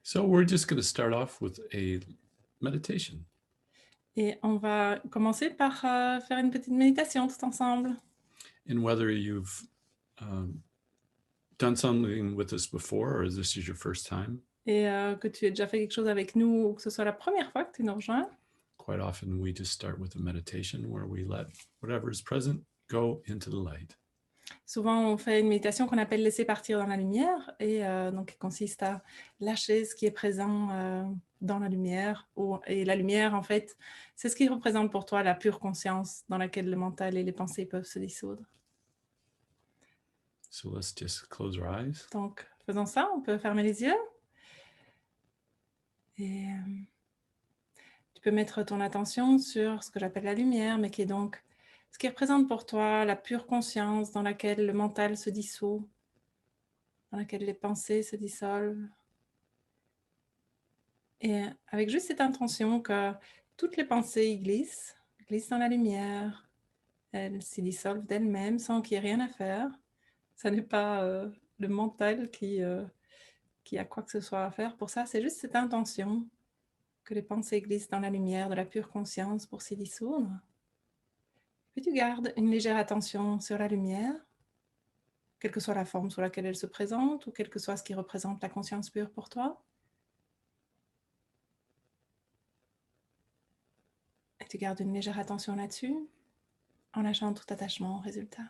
So we're just going to start off with a meditation. Et on va commencer par faire une petite méditation tout ensemble. And whether you've done something with us before or this is your first time, Et que tu aies déjà fait quelque chose avec nous ou que ce soit la première fois que tu nous rejoins, quite often we just start with a meditation where we let whatever is present go into the light. souvent on fait une méditation qu'on appelle laisser partir dans la lumière et donc qui consiste à lâcher ce qui est présent dans la lumière. Et la lumière, en fait, c'est ce qui représente pour toi la pure conscience dans laquelle le mental et les pensées peuvent se dissoudre. So let's just close our eyes. Donc, faisons ça, on peut fermer les yeux. Et tu peux mettre ton attention sur ce que j'appelle la lumière, mais qui est donc ce qui représente pour toi la pure conscience dans laquelle le mental se dissout, dans laquelle les pensées se dissolvent. Et avec juste cette intention que toutes les pensées y glissent dans la lumière, elles s'y dissolvent d'elles-mêmes sans qu'il y ait rien à faire. Ça n'est pas le mental qui a quoi que ce soit à faire pour ça, c'est juste cette intention que les pensées glissent dans la lumière de la pure conscience pour s'y dissoudre. Puis tu gardes une légère attention sur la lumière, quelle que soit la forme sous laquelle elle se présente ou quel que soit ce qui représente la conscience pure pour toi. Et tu gardes une légère attention là-dessus, en lâchant tout attachement au résultat.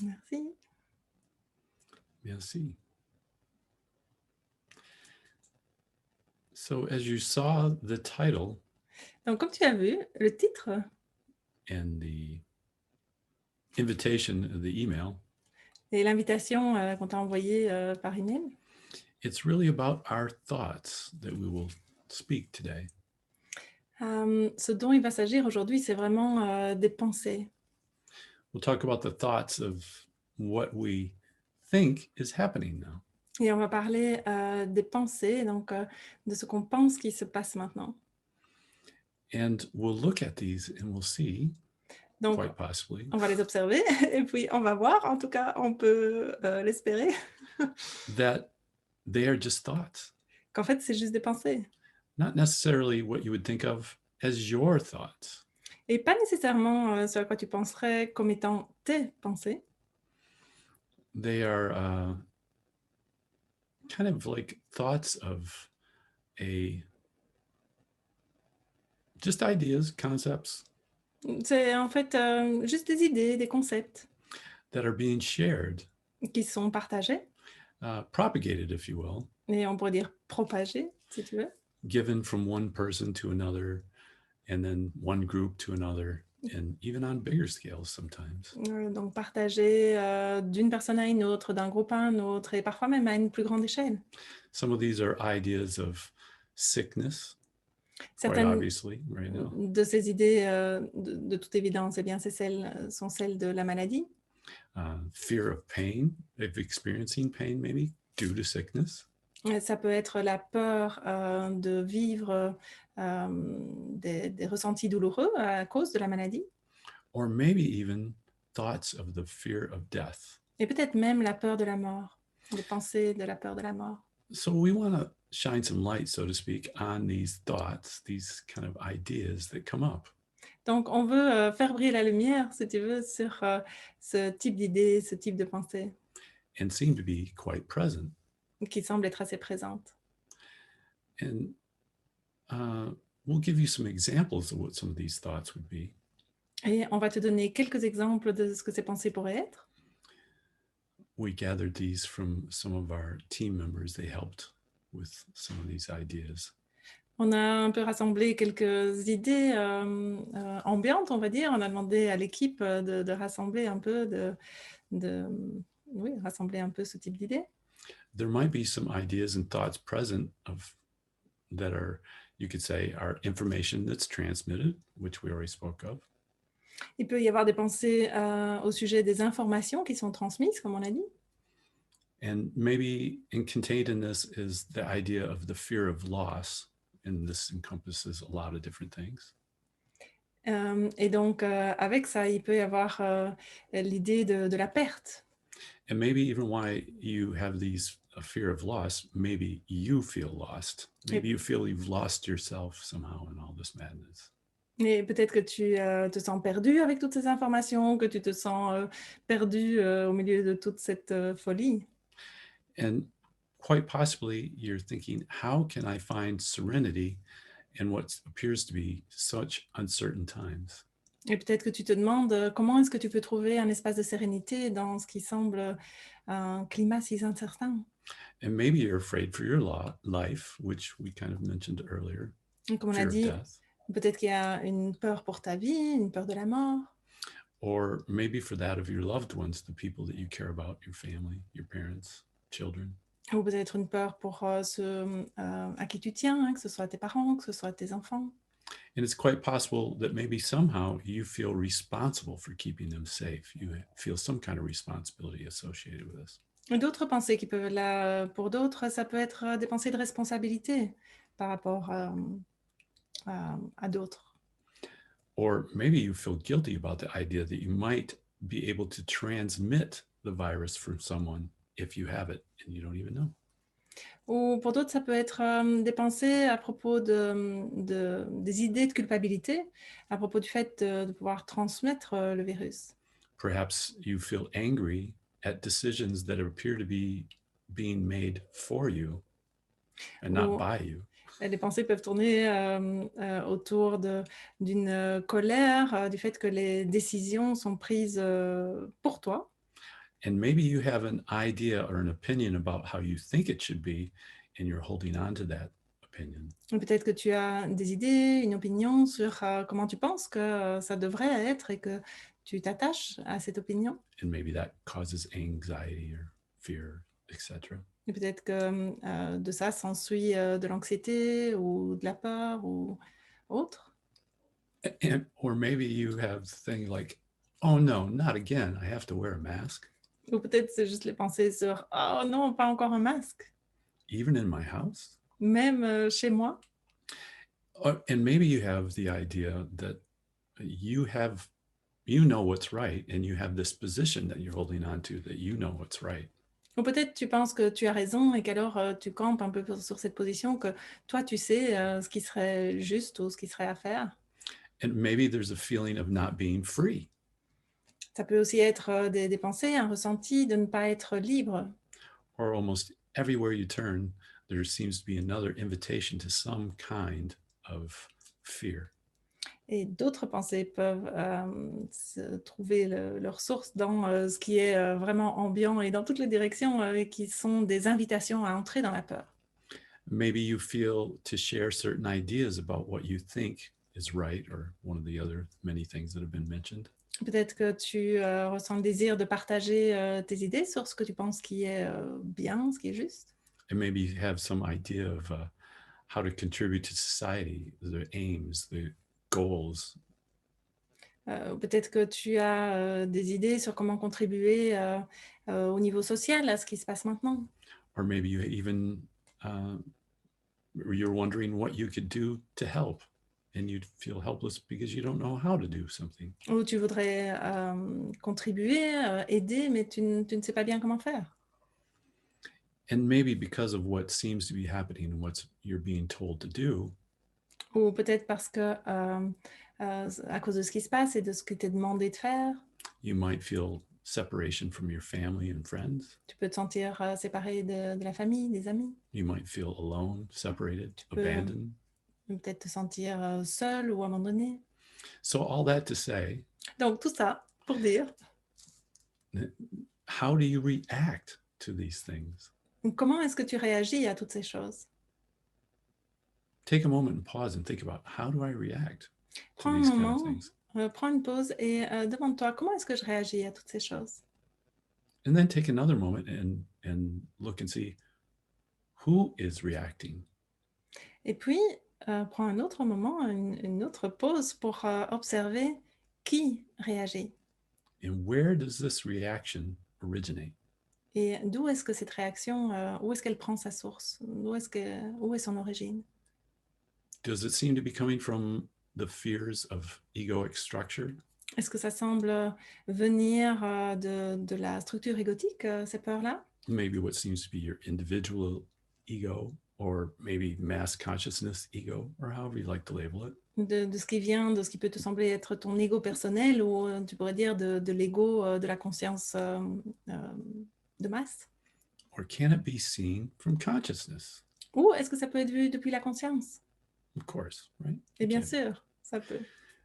Merci. Merci. So as you saw the title Donc, comme tu as vu, le titre and the invitation of the email, et l'invitation qu'on t'a envoyée par email, it's really about our thoughts that we will speak today. ce dont il va s'agir aujourd'hui, c'est vraiment des pensées. We'll talk about the thoughts of what we think is happening now. Et on va parler des pensées, donc de ce qu'on pense qui se passe maintenant. And we'll look at these and we'll see, Donc, quite possibly, on va les observer et puis on va voir, en tout cas, on peut l'espérer, that they are just thoughts, qu'en fait, c'est juste des pensées. not necessarily what you would think of as your thoughts. Et pas nécessairement ce à quoi tu penserais comme étant tes pensées. They are kind of like thoughts of just ideas, concepts C'est en fait juste des idées, des concepts that are being shared, qui sont partagés, propagated, if you will, et on pourrait dire propagés, si tu veux, given from one person to another, and then one group to another, and even on bigger scales sometimes. donc partagés d'une personne à une autre, d'un groupe à un autre, et parfois même à une plus grande échelle. Some of these are ideas of sickness, quite Certaines obviously, right now. de ces idées, de toute évidence, eh bien, sont celles de la maladie. Fear of pain, of experiencing pain maybe due to sickness. Ça peut être la peur de vivre des ressentis douloureux à cause de la maladie. Or maybe even thoughts of the fear of death. Et peut-être même la peur de la mort, les pensées de la peur de la mort. So we want to shine some light, so to speak, on these thoughts, these kind of ideas that come up. Donc on veut, faire briller la lumière, si tu veux, sur, ce type d'idées, ce type de pensée And seem to be quite present. qui semble être assez présente. And we'll give you some examples of what some of these thoughts would be. Et on va te donner quelques exemples de ce que ces pensées pourraient être. We gathered these from some of our team members. They helped with some of these ideas. On a un peu rassemblé quelques idées, ambiantes, on va dire. On a demandé à l'équipe, de rassembler un peu oui, rassembler un peu ce type d'idées. There might be some ideas and thoughts present that are, you could say, are information that's transmitted, which we already spoke of. Il peut y avoir des pensées, au sujet des informations qui sont transmises, comme on a dit. And maybe contained in this is the idea of the fear of loss. And this encompasses a lot of different things. Et donc, avec ça, il peut y avoir l'idée de la perte. And maybe even why you have these a fear of loss, maybe you feel lost. Maybe you feel you've lost yourself somehow in all this madness. Et peut-être que tu te sens perdu avec toutes ces informations, que tu te sens perdu au milieu de toute cette folie. And quite possibly you're thinking, how can I find serenity in what appears to be such uncertain times? Et peut-être que tu te demandes comment est-ce que tu peux trouver un espace de sérénité dans ce qui semble un climat si incertain. And maybe you're afraid for your life, which we kind of mentioned earlier, Et comme on a fear of dit, death. peut-être qu'il y a une peur pour ta vie, une peur de la mort. Or maybe for that of your loved ones, the people that you care about, your family, your parents, children. Ou peut-être une peur pour ceux à qui tu tiens, hein, que ce soit tes parents, que ce soit tes enfants. And it's quite possible that maybe somehow you feel responsible for keeping them safe. You feel some kind of responsibility associated with this. D'autres pensées qui peuvent là, pour d'autres, ça peut être des pensées de responsabilité par rapport à d'autres. Or maybe you feel guilty about the idea that you might be able to transmit the virus from someone if you have it and you don't even know. Ou pour d'autres, ça peut être des pensées à propos des idées de culpabilité, à propos du fait de pouvoir transmettre le virus. Perhaps you feel angry at decisions that appear to be being made for you and not Ou by you. les pensées peuvent tourner autour d'une colère, du fait que les décisions sont prises pour toi. And maybe you have an idea or an opinion about how you think it should be, and you're holding on to that opinion. Et peut-être que tu as des idées, une opinion sur comment tu penses que ça devrait être et que tu t'attaches à cette opinion. And maybe that causes anxiety or fear, etc. Et peut-être que de ça s'ensuit de l'anxiété ou de la peur ou autre. Or maybe you have things like, oh no, not again. I have to wear a mask, Ou peut-être c'est juste les pensées sur oh non, pas encore un masque, even in my house. même chez moi. And maybe you have the idea that you know what's right, and you have this position that you're holding on to that you know what's right. Ou peut-être tu penses que tu as raison et qu'alors tu campes un peu sur cette position que toi tu sais ce qui serait juste ou ce qui serait à faire. And maybe there's a feeling of not being free. Ça peut aussi être des pensées, un ressenti de ne pas être libre. Or almost everywhere you turn, there seems to be another invitation to some kind of fear. Et d'autres pensées peuvent se trouver leur source dans ce qui est vraiment ambiant et dans toutes les directions qui sont des invitations à entrer dans la peur. Maybe you feel to share certain ideas about what you think is right, or one of the other many things that have been mentioned. Peut-être que tu ressens le désir de partager tes idées sur ce que tu penses qui est bien, ce qui est juste. And maybe you have some idea of how to contribute to society, the aims, the goals. Peut-être que tu as des idées sur comment contribuer au niveau social à ce qui se passe maintenant. Or maybe you even, you're wondering what you could do to help, and you'd feel helpless because you don't know how to do something. Ou tu voudrais contribuer, aider, mais tu ne sais pas bien comment faire. And maybe because of what seems to be happening and what you're being told to do, Ou peut-être parce que, à cause de ce qui se passe et de ce que tu es demandé de faire, you might feel separation from your family and friends. tu peux te sentir séparé de la famille, des amis. You might feel alone, separated, Tu peux abandoned. peut-être te sentir seul ou abandonné. So all that to say, Donc tout ça pour dire, how do you react to these things? comment est-ce que tu réagis à toutes ces choses? Take a moment and pause and think about, how do I react to Prends un these kind of moment, things? prends une pause et demande-toi comment est-ce que je réagis à toutes ces choses. And then take another moment and look and see who is reacting. Et puis, prends un autre moment, une autre pause pour observer qui réagit And where does this reaction originate? et d'où est-ce que cette réaction, où est-ce qu'elle prend sa source, où est son origine. Does it seem to be coming from the fears of egoic structure? Est-ce que ça semble venir de la structure égotique, ces peurs-là? Maybe what seems to be your individual ego, or maybe mass consciousness ego, or however you like to label it. De ce qui vient, de ce qui peut te sembler être ton ego personnel ou tu pourrais dire de l'ego, de la conscience de masse? Or can it be seen from consciousness? Ou est-ce que ça peut être vu depuis la conscience? Of course, right? Et It bien can. sûr, ça peut.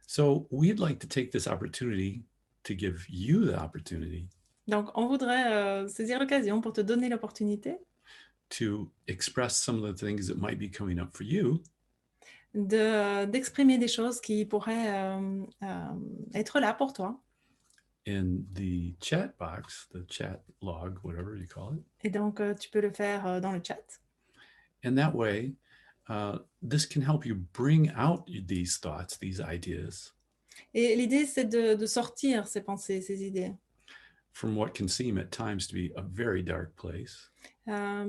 So we'd like to take this opportunity to give you the opportunity Donc, on voudrait saisir l'occasion pour te donner l'opportunité to express some of the things that might be coming up for you d'exprimer des choses qui pourraient être là pour toi. in the chat box, the chat log, whatever you call it. Et donc, tu peux le faire dans le chat. And that way, this can help you bring out these thoughts, these ideas Et l'idée, c'est de sortir ces pensées, ces idées. from what can seem at times to be a very dark place.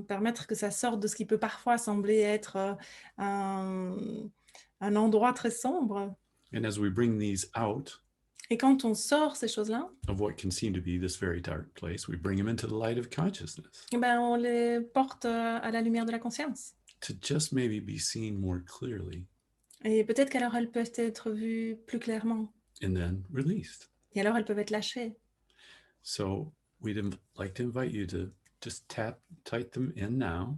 Permettre que ça sorte de ce qui peut parfois sembler être un endroit très sombre. And as we bring these out Et quand on sort ces choses-là, of what can seem to be this very dark place, we bring them into the light of consciousness eh ben, on les porte à la lumière de la conscience. to just maybe be seen more clearly Et peut-être qu'alors elles peuvent être vues plus clairement. and then released. Et alors elles peuvent être lâchées. So we'd like to invite you to just type them in now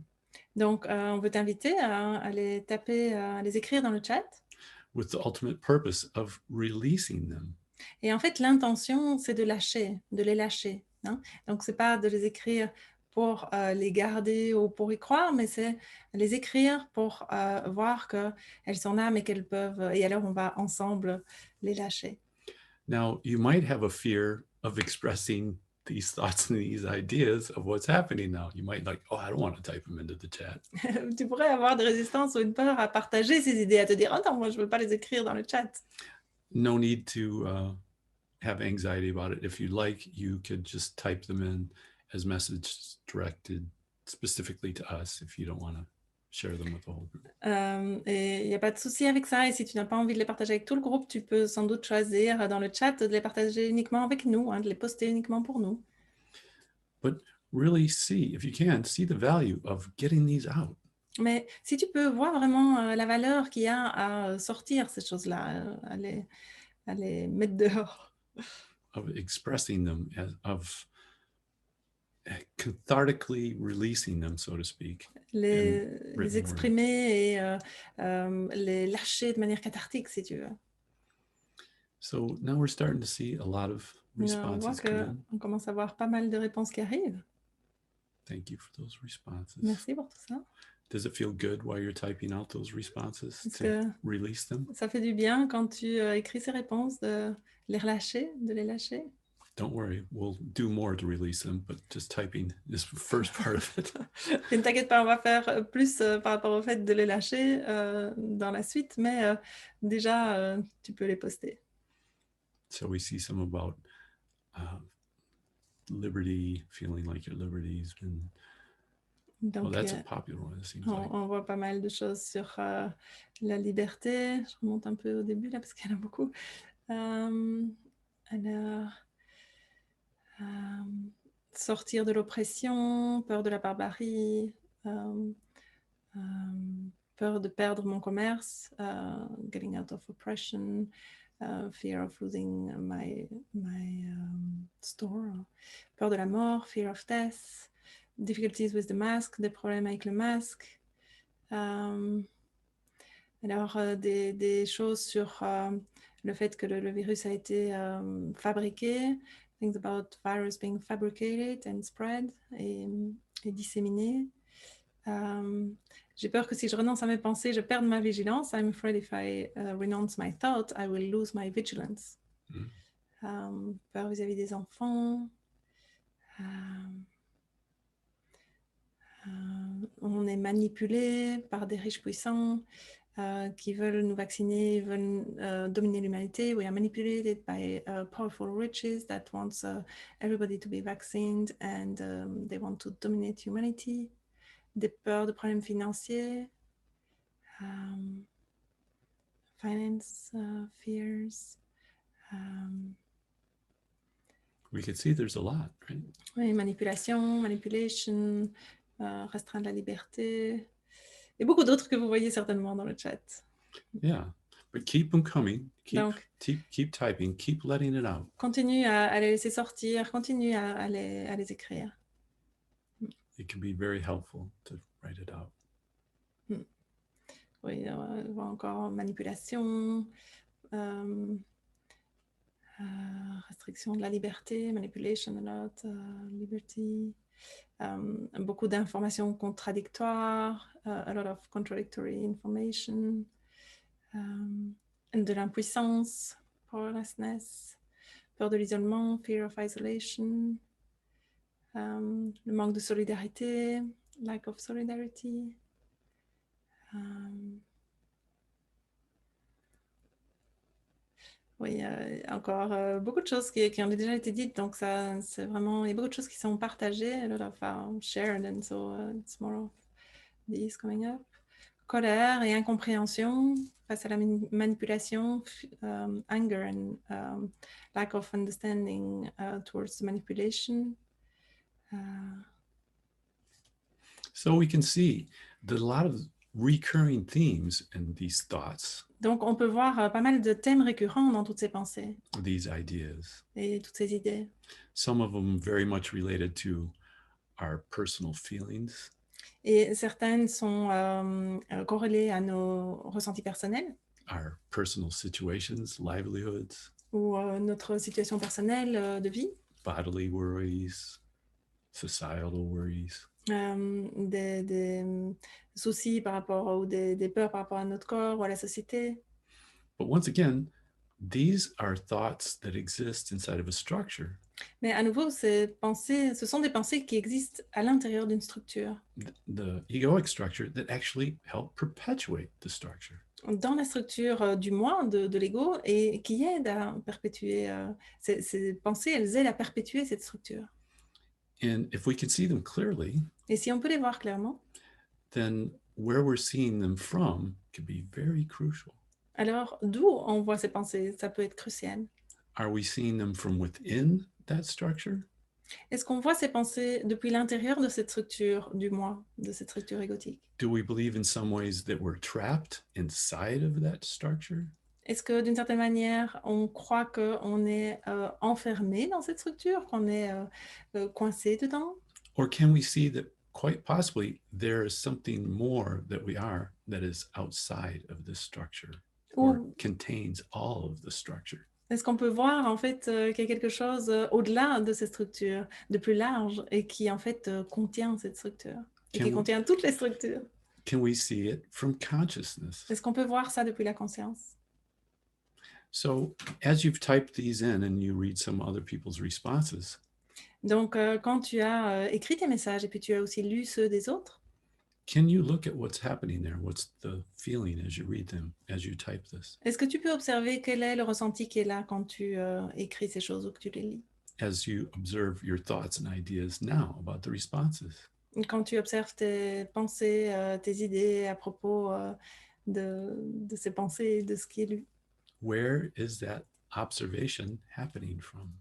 Donc, on veut t'inviter à les taper, à les écrire dans le chat. with the ultimate purpose of releasing them. Et en fait, l'intention, c'est de les lâcher. Hein. Donc, ce n'est pas de les écrire pour les garder ou pour y croire, mais c'est les écrire pour voir qu'elles sont là, mais qu'elles peuvent... Et alors, on va ensemble les lâcher. Now, you might have a fear of expressing these thoughts and these ideas of what's happening now. You might like, oh, I don't want to type them into the chat. Tu pourrais avoir des résistances ou une peur à partager ces idées, à te dire, oh non, moi, je ne veux pas les écrire dans le chat. No need to have anxiety about it. If you'd like, you could just type them in as messages directed specifically to us if you don't want to share them with the whole group. Et il n'y a pas de souci avec ça. Et si tu n'as pas envie de les partager avec tout le groupe, tu peux sans doute choisir dans le chat de les partager uniquement avec nous, hein, de les poster uniquement pour nous. But really see, if you can, see the value of getting these out. Mais si tu peux voir vraiment la valeur qu'il y a à sortir ces choses-là, à les mettre dehors. Of expressing them, of cathartically releasing them, so to speak. Les exprimer et les lâcher de manière cathartique, si tu veux. So now we're starting to see a lot of On voit responses come in. qu'on commence à avoir pas mal de réponses qui arrivent. Thank you for those responses. Merci pour tout ça. Does it feel good while you're typing out those responses Est-ce to que release them? ça fait du bien quand tu écris ces réponses de les relâcher, de les lâcher? Don't worry, we'll do more to release them, but just typing is the first part of it. Et ne t'inquiète pas, on va faire plus par rapport au fait de les lâcher dans la suite, mais déjà, tu peux les poster. So we see some about liberty, feeling like your liberty's been... Donc, well, that's a popular one, it seems like. on voit pas mal de choses sur la liberté. Je remonte un peu au début là parce qu'il y en a beaucoup. Alors, sortir de l'oppression, peur de la barbarie, peur de perdre mon commerce, getting out of oppression, fear of losing my store, peur de la mort, fear of death, difficulties with the mask, des problèmes avec le masque. Alors, des choses sur le fait que le virus a été fabriqué, things about virus being fabricated and spread et disséminé. J'ai peur que si je renonce à mes pensées, je perde ma vigilance. I'm afraid if I renounce my thought, I will lose my vigilance. Peur vis-à-vis des enfants. On est manipulé par des riches puissants qui veulent nous vacciner, veulent dominer l'humanité. We are manipulated by powerful riches that wants everybody to be vaccinated and they want to dominate humanity. Des peurs de problèmes financiers, finance fears. We could see there's a lot, right? Oui, manipulation, restreindre la liberté, et beaucoup d'autres que vous voyez certainement dans le chat. Yeah, but keep them coming. Donc, keep typing. Keep letting it out. Continue à les laisser sortir, continue à les écrire. It can be very helpful to write it out. Oui, on voit encore manipulation, restriction de la liberté, manipulation a lot, liberty, beaucoup d'informations contradictoires, a lot of contradictory information, de l'impuissance, powerlessness, peur de l'isolement, fear of isolation, le manque de solidarité, lack of solidarity. Oui, encore beaucoup de choses qui ont déjà été dites, donc ça, c'est vraiment, il y a beaucoup de choses qui sont partagées, a lot of shared, and so it's more of these coming up. Colère et incompréhension face à la manipulation, anger and lack of understanding towards the manipulation. So we can see that a lot of recurring themes in these thoughts. Donc, on peut voir pas mal de thèmes récurrents dans toutes ces pensées. These ideas. Et toutes ces idées. Some of them very much related to our personal feelings. Et certaines sont corrélées à nos ressentis personnels. Our personal situations, livelihoods. Ou notre situation personnelle de vie. Bodily worries, societal worries. Des soucis par rapport ou des peurs par rapport à notre corps ou à la société. But once again, these are thoughts that exist inside of a structure. Mais à nouveau, ce sont des pensées qui existent à l'intérieur d'une structure. The egoic structure that actually help perpetuate the structure. Dans la structure du moi, de l'ego, et qui aide à perpétuer ces pensées, elles aident à perpétuer cette structure. And if we can see them clearly, et si on peut les voir clairement, then where we're seeing them from can be very crucial. Alors, d'où on voit ces pensées, ça peut être crucial. Are we seeing them from within that structure? Est-ce qu'on voit ces pensées depuis l'intérieur de cette structure du moi, de cette structure égotique? Do we believe in some ways that we're trapped inside of that structure? Est-ce que d'une certaine manière, on croit qu'on est enfermé dans cette structure, qu'on est coincé dedans? Or can we see that quite possibly there is something more that we are that is outside of this structure or contains all of the structure? Est-ce qu'on peut voir en fait qu'il y a quelque chose au-delà de cette structure, de plus large, et qui en fait contient cette structure, et qui contient toutes les structures? Can we see it from consciousness? Est-ce qu'on peut voir ça depuis la conscience? So as you've typed these in and you read some other people's responses, donc quand tu as écrit tes messages et puis tu as aussi lu ceux des autres, can you look at what's happening there? What's the feeling as you read them, as you type this? Est-ce que tu peux observer quel est le ressenti qui est là quand tu écris ces choses ou que tu les lis? As you observe your thoughts and ideas now about the responses. Quand tu observes tes pensées, tes idées à propos de ces pensées, de ce qui est lu. Where is that observation happening from?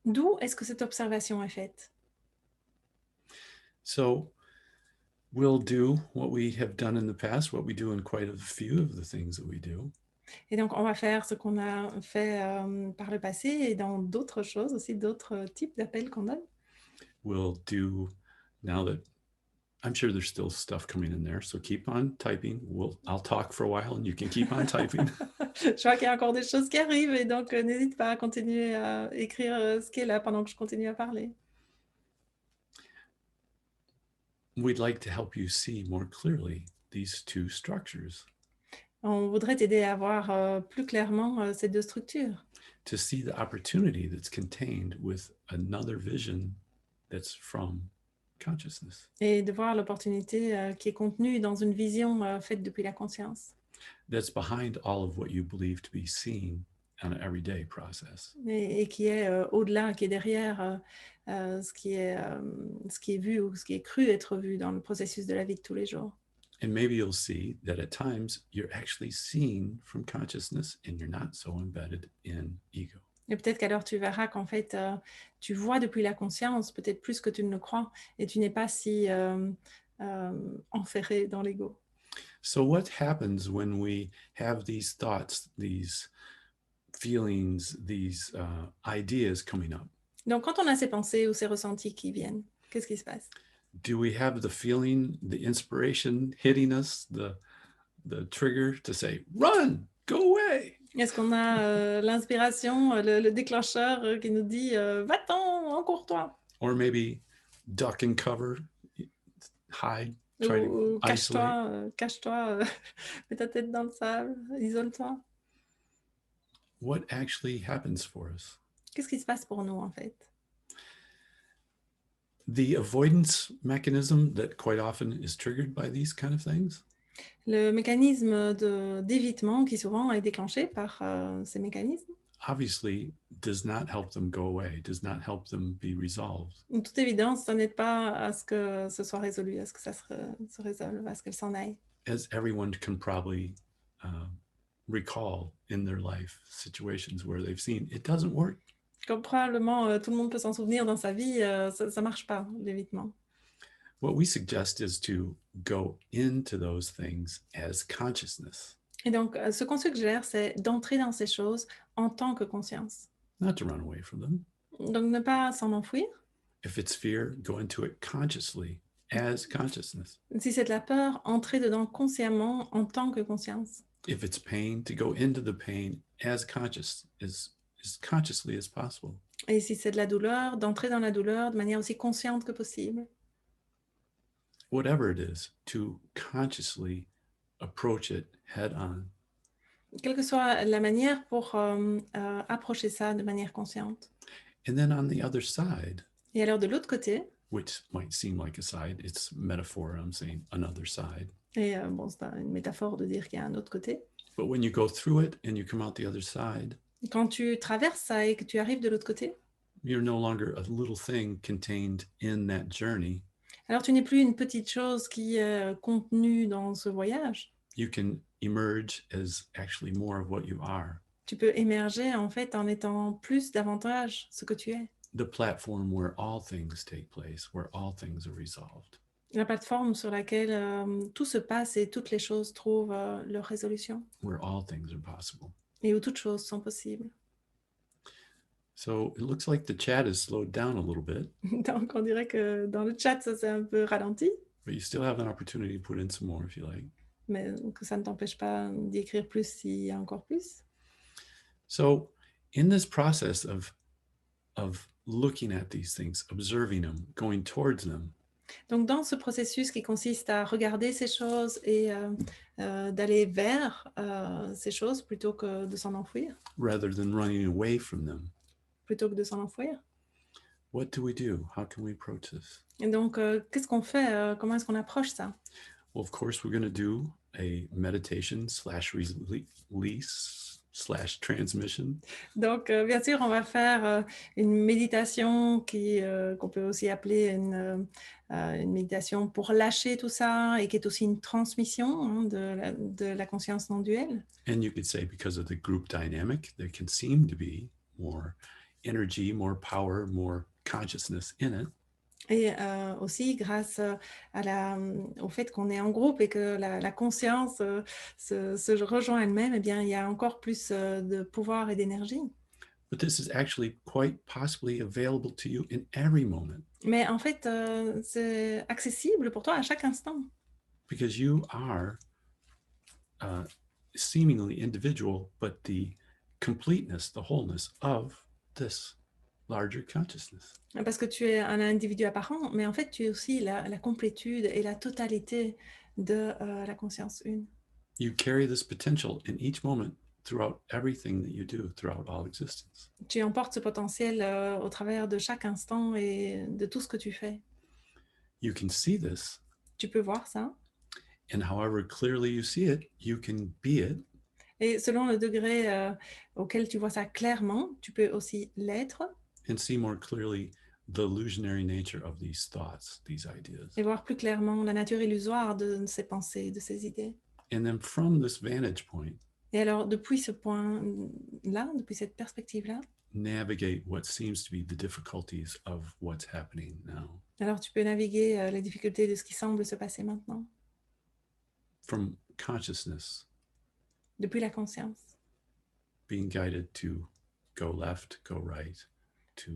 D'où est-ce que cette observation est faite? So we'll do what we have done in the past, what we do in quite a few of the things that we do. Et donc, on va faire ce qu'on a fait par le passé et dans d'autres choses aussi, d'autres types d'appels qu'on donne. We'll do now that I'm sure there's still stuff coming in there, so keep on typing. I'll talk for a while and you can keep on typing. Je vois qu'il y a encore des choses qui arrivent et donc n'hésite pas à continuer à écrire ce qui est là pendant que je continue à parler. We'd like to help you see more clearly these two structures, On voudrait t'aider à voir plus clairement ces deux structures, to see the opportunity that's contained with another vision that's from consciousness, et de voir l'opportunité qui est contenue dans une vision faite depuis la conscience that's behind all of what you believe to be seen on an everyday process. et qui est au-delà, qui est derrière ce qui est vu ou ce qui est cru être vu dans le processus de la vie de tous les jours. And maybe you'll see that at times you're actually seen from consciousness and you're not so embedded in ego. Et peut-être qu'alors tu verras qu'en fait, tu vois depuis la conscience, peut-être plus que tu ne le crois, et tu n'es pas si enferré dans l'ego. So, what happens when we have these thoughts, these feelings, these ideas coming up? Donc, quand on a ces pensées ou ces ressentis qui viennent, qu'est-ce qui se passe? Do we have the feeling, the inspiration hitting us, the trigger to say, run, go away? Est-ce qu'on a l'inspiration, le déclencheur qui nous dit va-t'en, encours-toi, Or maybe duck and cover, hide, try to ou isolate? cache-toi, mets ta tête dans le sable, isole-toi. What actually happens for us? Qu'est-ce qui se passe pour nous en fait? The avoidance mechanism that quite often is triggered by these kind of things Le mécanisme d'évitement qui souvent est déclenché par ces mécanismes, obviously does not help them go away, does not help them be resolved. de toute évidence, ça n'aide pas à ce que ce soit résolu, à ce que ça se résolve, à ce qu'elle s'en aille. As everyone can probably recall in their life situations where they've seen it doesn't work. Comme probablement tout le monde peut s'en souvenir dans sa vie, ça ne marche pas, l'évitement. What we suggest is to go into those things as consciousness, Et donc, ce qu'on suggère, c'est d'entrer dans ces choses en tant que conscience. not to run away from them. Donc, ne pas s'en enfouir. If it's fear, go into it consciously as consciousness. Si c'est de la peur, entrer dedans consciemment en tant que conscience. If it's pain, to go into the pain as conscious as consciously as possible. Et si c'est de la douleur, d'entrer dans la douleur de manière aussi consciente que possible. Whatever it is, to consciously approach it head on. Quelle que soit la manière pour approcher ça de manière consciente. And then on the other side, Et alors de l'autre côté, which might seem like a side, it's metaphor, I'm saying another side. et bon, c'est une métaphore de dire qu'il y a un autre côté. But when you go through it and you come out the other side, Quand tu traverses ça et que tu arrives de l'autre côté, you're no longer a little thing contained in that journey. alors tu n'es plus une petite chose qui est contenue dans ce voyage. You can emerge as actually more of what you are. Tu peux émerger en fait en étant plus davantage ce que tu es. The platform where all things take place, where all things are resolved. La plateforme sur laquelle tout se passe et toutes les choses trouvent leur résolution. Where all things are possible. Et où toutes choses sont possibles. So it looks like the chat is slowed down a little bit. Donc on dirait que dans le chat ça s'est un peu ralenti, But you still have an opportunity to put in some more if you like. mais que ça ne t'empêche pas d'y écrire plus s'il y a encore plus. So in this process of looking at these things, observing them, going towards them, Donc dans ce processus qui consiste à regarder ces choses et d'aller vers ces choses plutôt que de s'en enfouir, rather than running away from them, plutôt que de s'en enfouir. what do we do? How can we approach this? Et donc qu'est-ce qu'on fait? Comment est-ce qu'on approche ça? Well, of course, we're going to do a meditation / release / transmission. Donc, bien sûr, on va faire une méditation qu'on peut aussi appeler une méditation pour lâcher tout ça et qui est aussi une transmission hein, de la conscience non duelle. And you could say because of the group dynamic, there can seem to be more energy, more power, more consciousness in it. Et aussi grâce au fait qu'on est en groupe et que la conscience se rejoint elle-même, eh bien, il y a encore plus de pouvoir et d'énergie. But this is actually quite possibly available to you in every moment Mais en fait, c'est accessible pour toi à chaque instant. because you are seemingly individual, but the completeness, the wholeness of this larger consciousness. Parce que tu es un individu apparent, mais en fait, tu es aussi la complétude et la totalité de la conscience une. You carry this potential in each moment throughout everything that you do, throughout all existence. Tu emportes ce potentiel au travers de chaque instant et de tout ce que tu fais. You can see this, Tu peux voir ça. and however clearly you see it, you can be it. Et selon le degré auquel tu vois ça clairement, tu peux aussi l'être And see more clearly the illusionary nature of these thoughts, these ideas. et voir plus clairement la nature illusoire de ces pensées, de ces idées. And then from this vantage point, Et alors, depuis ce point-là, depuis cette perspective-là, navigate what seems to be the difficulties of what's happening now. alors tu peux naviguer les difficultés de ce qui semble se passer maintenant, From consciousness depuis la conscience. being guided to go left, go right, to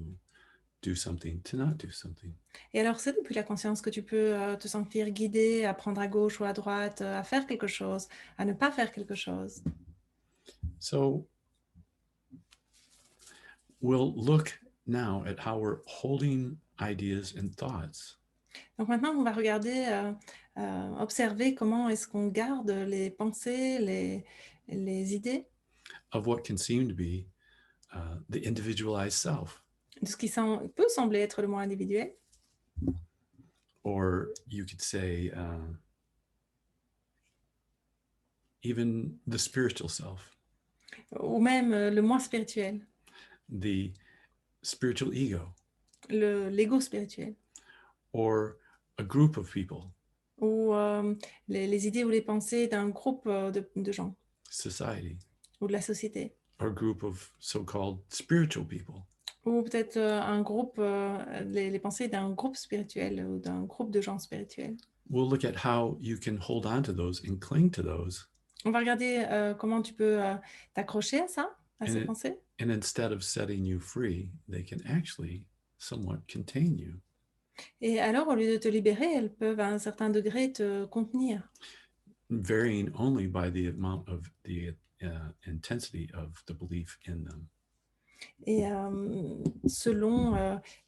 do something, to not do something. Et alors, c'est depuis la conscience que tu peux te sentir guidé à prendre à gauche ou à droite, à faire quelque chose, à ne pas faire quelque chose. So we'll look now at how we're holding ideas and thoughts Donc maintenant, on va regarder, observer comment est-ce qu'on garde les pensées, les idées of what can seem to be the individualized self, de ce qui peut sembler être le moi individuel, or you could say even the spiritual self, ou même le moi spirituel, the spiritual ego, l'ego spirituel, or a group of people, ou les idées ou les pensées d'un groupe de gens, society, ou de la société, or a group of so-called spiritual people. ou peut-être un groupe, les pensées d'un groupe spirituel ou d'un groupe de gens spirituels. We'll look at how you can hold on to those and cling to those. On va regarder comment tu peux t'accrocher à ça, à ces pensées. And instead of setting you free, they can actually somewhat contain you. Et alors, au lieu de te libérer, elles peuvent à un certain degré te contenir. Varying only by the amount of the intensity of the belief in them. Et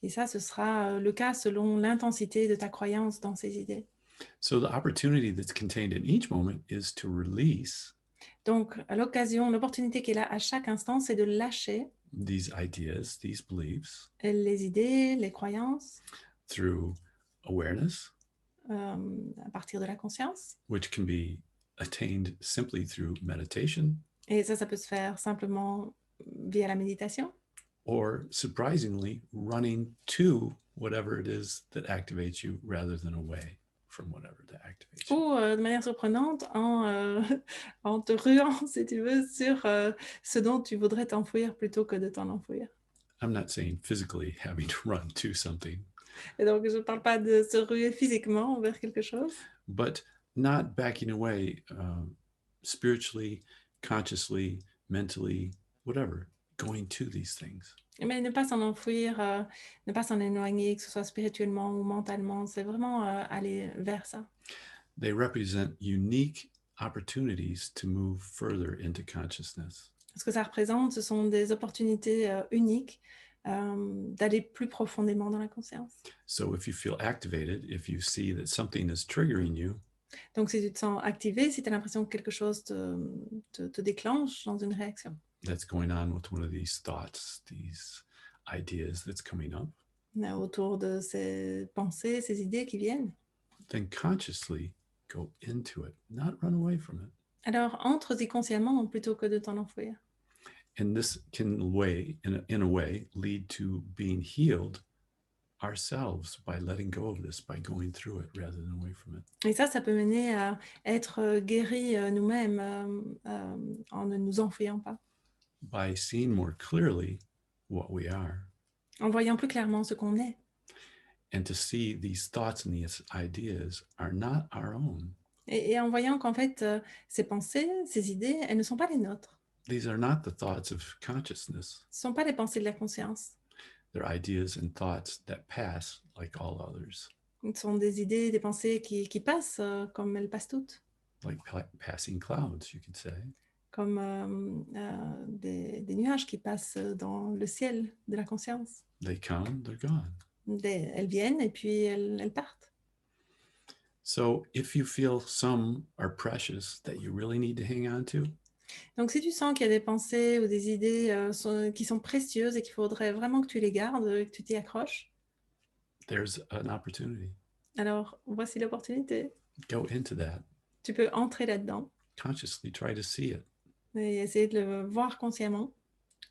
et ça, ce sera le cas selon l'intensité de ta croyance dans ces idées. So the opportunity that's contained in each moment is to release Donc, à l'occasion, l'opportunité qui est là à chaque instant, c'est de lâcher these ideas, these beliefs, les idées, les croyances, through awareness, à partir de la conscience. which can be attained simply through meditation, Et ça peut se faire simplement via la méditation. or surprisingly running to whatever it is that activates you rather than away from whatever that activates you. Ou de manière surprenante, en te ruant, si tu veux, sur ce dont tu voudrais t'enfuir plutôt que de t'en enfuir. I'm not saying physically having to run to something, Et donc, je ne parle pas de se ruer physiquement vers quelque chose, but not backing away spiritually, consciously, mentally, whatever, going to these things. mais ne pas s'en enfuir, ne pas s'en éloigner, que ce soit spirituellement ou mentalement, c'est vraiment aller vers ça. They represent unique opportunities to move further into consciousness. Ce que ça représente, ce sont des opportunités uniques d'aller plus profondément dans la conscience. So if you feel activated, if you see that something is triggering you, Donc, si tu te sens activé, si tu as l'impression que quelque chose te déclenche dans une réaction, that's going on with one of these thoughts, these ideas that's coming up, autour de ces pensées, ces idées qui viennent, then consciously go into it, not run away from it. alors entre-y consciemment plutôt que de t'en enfuir. And this can in a way lead to being healed ourselves by letting go of this, by going through it rather than away from it. Et ça peut mener à être guéris nous-mêmes en ne nous enfuyant pas. By seeing more clearly what we are, en voyant plus clairement ce qu'on est. and to see these thoughts and these ideas are not our own. Et en voyant qu'en fait, ces pensées, ces idées, elles ne sont pas les nôtres. These are not the thoughts of consciousness. Ce ne sont pas les pensées de la conscience. They're ideas and thoughts that pass like all others, Ce sont des idées, des pensées qui passent comme elles passent toutes. like passing clouds, you could say. Comme des nuages qui passent dans le ciel de la conscience. They come, they're gone. Elles viennent et puis elles partent. So if you feel some are precious that you really need to hang on to, Donc si tu sens qu'il y a des pensées ou des idées qui sont précieuses et qu'il faudrait vraiment que tu les gardes, que tu t'y accroches, there's an opportunity. alors voici l'opportunité. Go into that. Tu peux entrer là-dedans Consciously try to see it. et essayer de le voir consciemment.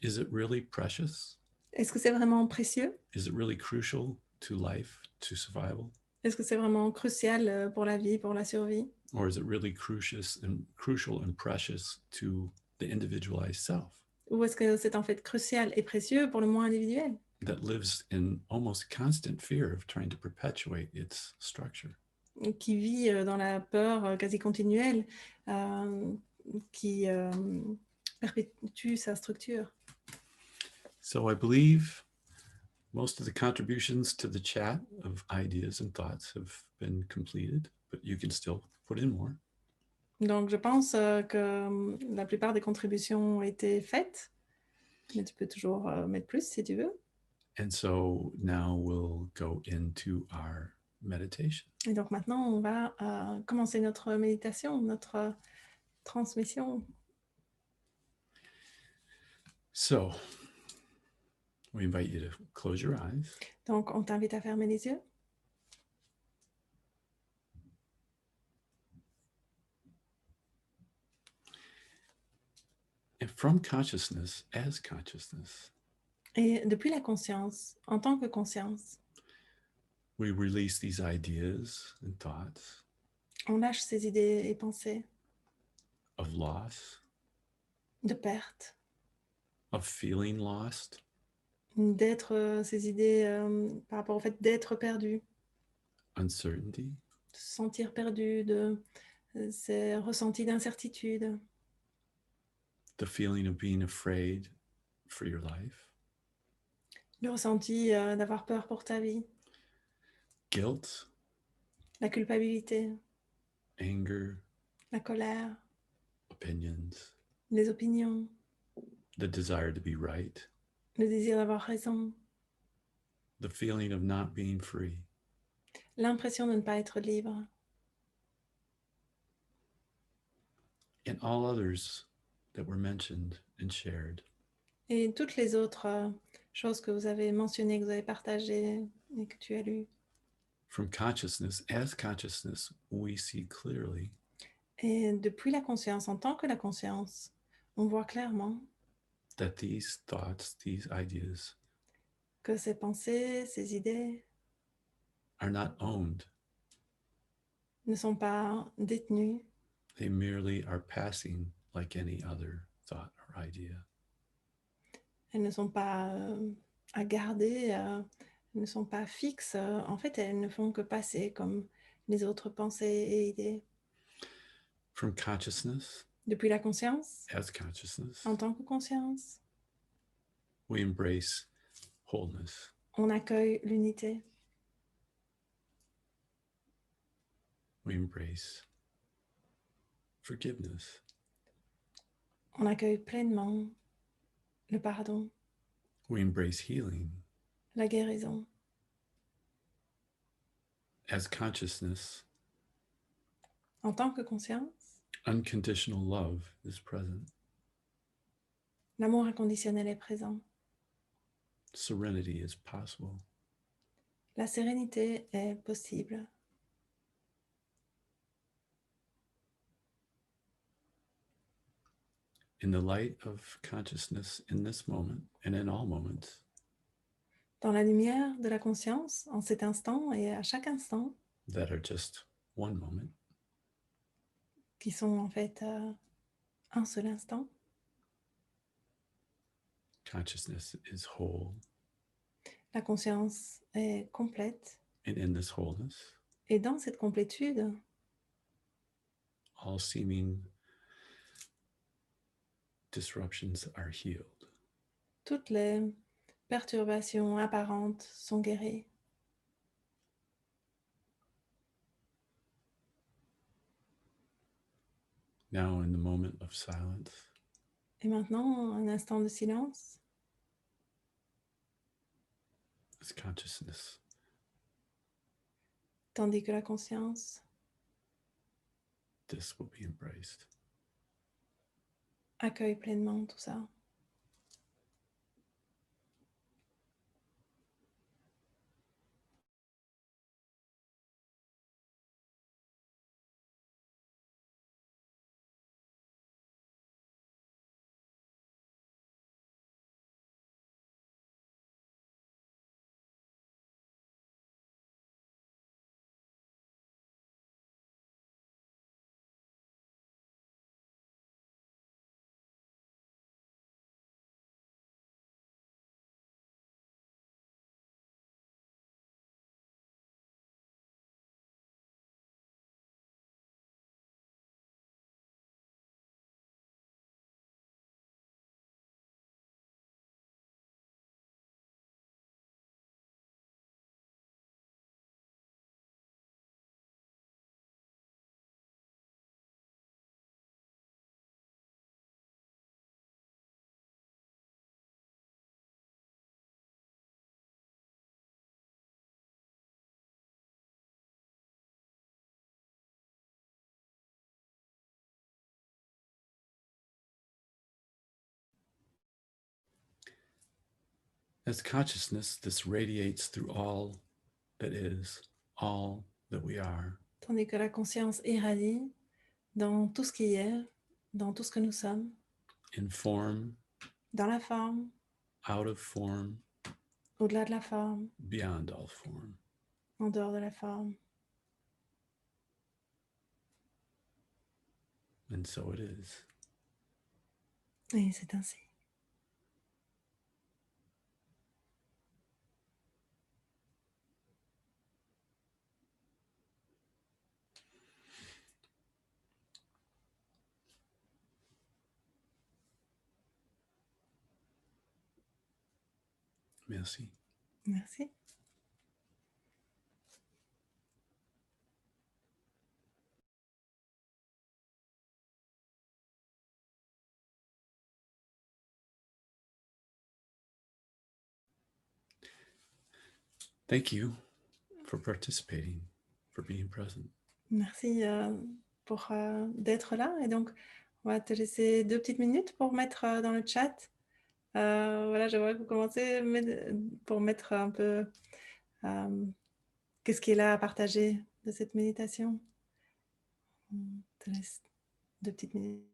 Is it really precious? Est-ce que c'est vraiment précieux? Is it really crucial to life, to survival? Est-ce que c'est vraiment crucial pour la vie, pour la survie? Or is it really crucial and precious to the individualized self Ou est-ce que c'est en fait crucial et précieux pour le moi individuel that lives in almost constant fear of trying to perpetuate its structure? qui vit dans la peur quasi continuelle, qui perpétue sa structure? So I believe most of the contributions to the chat of ideas and thoughts have been completed, but you can still put in more. Donc, je pense que la plupart des contributions ont été faites, mais tu peux toujours mettre plus si tu veux. And so now we'll go into our meditation. Et donc maintenant, on va commencer notre méditation, notre transmission. So we invite you to close your eyes. Donc, on t'invite à fermer les yeux. And from consciousness as consciousness, Et depuis la conscience, en tant que conscience, we release these ideas and thoughts on lâche ces idées et pensées of loss, de perte, of feeling lost, d'être ces idées par rapport au fait d'être perdu, uncertainty, de se sentir perdu, de ces ressentis d'incertitude, the feeling of being afraid for your life, le ressenti d'avoir peur pour ta vie, guilt, la culpabilité, anger, la colère, opinions, les opinions, the desire to be right, le désir d'avoir raison, the feeling of not being free. l'impression de ne pas être libre, And all others that were mentioned and shared. et toutes les autres choses que vous avez mentionnées, que vous avez partagées et que tu as lues. From consciousness as consciousness, we see clearly Et depuis la conscience, en tant que la conscience, on voit clairement that these thoughts, these ideas que ces pensées, ces idées are not owned. ne sont pas détenues, They merely are passing like any other thought or idea. elles ne sont pas à garder, elles ne sont pas fixes. En fait, elles ne font que passer comme les autres pensées et idées. From consciousness Depuis la conscience, as consciousness, en tant que conscience, we embrace wholeness. on accueille l'unité, We embrace forgiveness. on accueille pleinement le pardon, We embrace healing. la guérison. As consciousness, En tant que conscience, unconditional love is present. l'amour inconditionnel est présent. Serenity is possible. La sérénité est possible. In the light of consciousness in this moment and in all moments, Dans la lumière de la conscience, en cet instant et à chaque instant, that are just one moment, qui sont en fait un seul instant, Consciousness is whole. La conscience est complète. And in this wholeness, Et dans cette complétude, all seeming disruptions are healed. toutes les perturbations apparentes sont guéries. Now, in the moment of silence, Et maintenant, un instant de silence, as consciousness tandis que la conscience this will be embraced. accueille pleinement tout ça. As consciousness, this radiates through all that is, all that we are. Tandis que la conscience irradie dans tout ce qui est, dans tout ce que nous sommes, In form, dans la forme, out of form, au-delà de la forme, beyond all form. en dehors de la forme. And so it is. Et c'est ainsi. Merci. Merci. Thank you for participating, for being present. Merci pour d'être là. Et donc, on va te laisser 2 petites minutes pour mettre dans le chat. Voilà, j'aimerais que vous commenciez pour mettre un peu qu'est-ce qui est là à partager de cette méditation. On te laisse 2 petites minutes.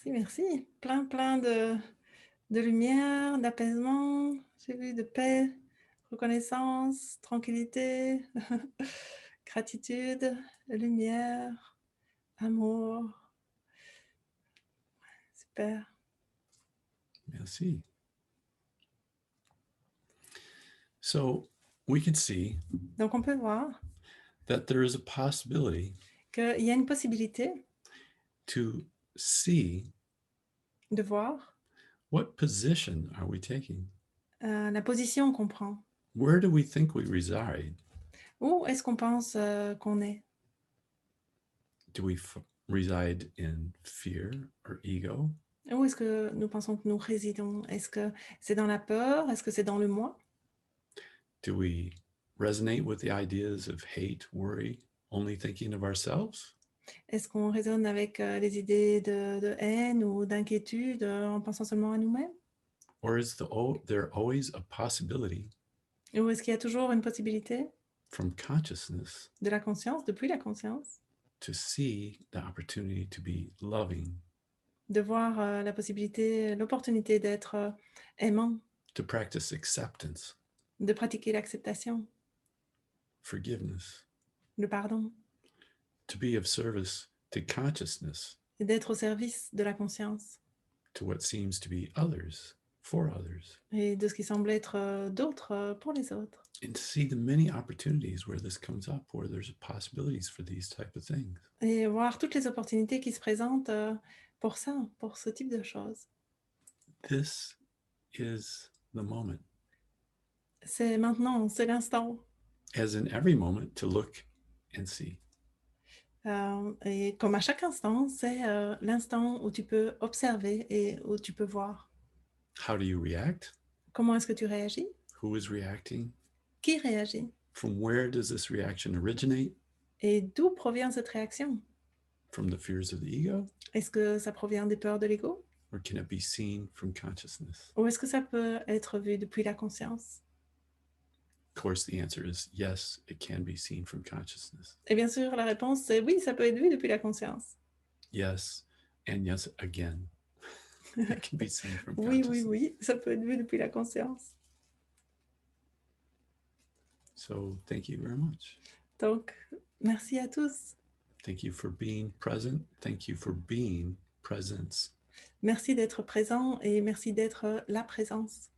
Merci. Plein de lumière, d'apaisement, j'ai vu, de paix, reconnaissance, tranquillité, gratitude, lumière, amour. Super. Merci. So we can see Donc on peut voir that there is a possibility qu'il y a une possibilité to see de voir what position are we taking? la position qu'on prend. Where do we think we reside? Où est-ce qu'on pense qu'on est? Do we reside in fear or ego? Où est-ce que nous pensons que nous résidons? Est-ce que c'est dans la peur? Est-ce que c'est dans le moi? Do we resonate with the ideas of hate, worry, only thinking of ourselves? Est-ce qu'on résonne avec les idées de haine ou d'inquiétude en pensant seulement à nous-mêmes? Or is there always a possibility Ou est-ce qu'il y a toujours une possibilité from consciousness de la conscience, depuis la conscience, to see the opportunity to be loving, de voir la possibilité, l'opportunité d'être aimant, to practice acceptance, de pratiquer l'acceptation, forgiveness, le pardon, to be of service to consciousness, et d'être au service de la conscience to what seems to be others, for others, et de ce qui semble être d'autres pour les autres. and to see the many opportunities where this comes up, where there's possibilities for these type of things. Et voir toutes les opportunités qui se présentent pour ça, pour ce type de choses. This is the moment, C'est maintenant, c'est l'instant. as in every moment, to look and see. Et comme à chaque instant, c'est l'instant où tu peux observer et où tu peux voir. How do you react? Comment est-ce que tu réagis? Who is reacting? Qui réagit? From where does this reaction originate? Et d'où provient cette réaction? From the fears of the ego? Est-ce que ça provient des peurs de l'ego? Or can it be seen from consciousness? Ou est-ce que ça peut être vu depuis la conscience? Of course, the answer is yes, it can be seen from consciousness. Et bien sûr, la réponse c'est oui, ça peut être vu depuis la conscience. Yes, and yes again. It can be seen from Oui, consciousness. oui, ça peut être vu depuis la conscience. So thank you very much. Donc, merci à tous. Thank you for being present. Thank you for being presence. Merci d'être présent et merci d'être la présence.